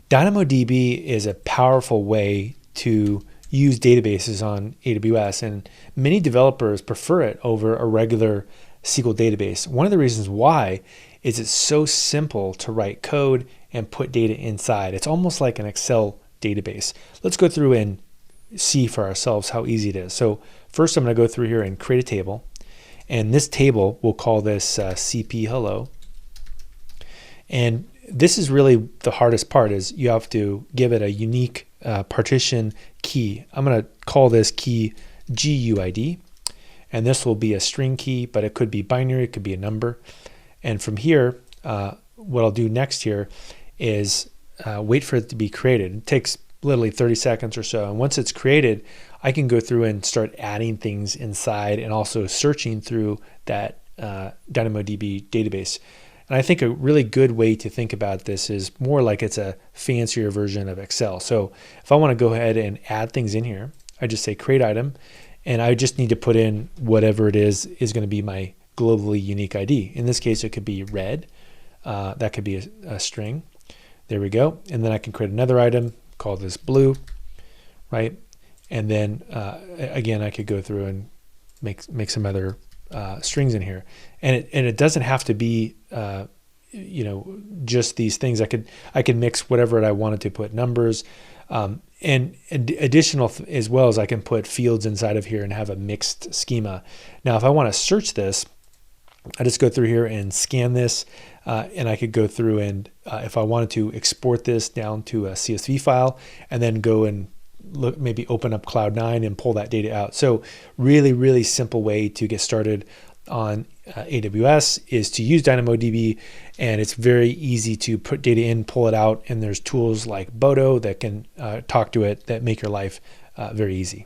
DynamoDB is a powerful way to use databases on AWS, and many developers prefer it over a regular SQL database. One of the reasons why is it's so simple to write code and put data inside. It's almost like an Excel database. Let's go through and see for ourselves how easy it is. So first I'm going to go through here and create a table, and this table, we'll call this CP hello. And this is really the hardest part, is you have to give it a unique partition key. I'm going to call this key GUID, and this will be a string key, but it could be binary, it could be a number. And from here, what I'll do next here is wait for it to be created. It takes literally 30 seconds or so. And once it's created, I can go through and start adding things inside and also searching through that DynamoDB database. And I think a really good way to think about this is more like it's a fancier version of Excel. So if I want to go ahead and add things in here, I just say create item, and I just need to put in whatever it is going to be my globally unique ID. In this case, it could be red. That could be a string. There we go. And then I can create another item, call this blue, right? And then again, I could go through and make some other strings in here, and it doesn't have to be just these things. I could mix whatever I wanted to put numbers, and additional as well as I can put fields inside of here and have a mixed schema. Now, if I want to search this, I just go through here and scan this, and I could go through and if I wanted to export this down to a CSV file and then go and look, maybe open up Cloud9 and pull that data out. So really, really simple way to get started on AWS is to use DynamoDB, and it's very easy to put data in, pull it out, and there's tools like Bodo that can talk to it that make your life very easy.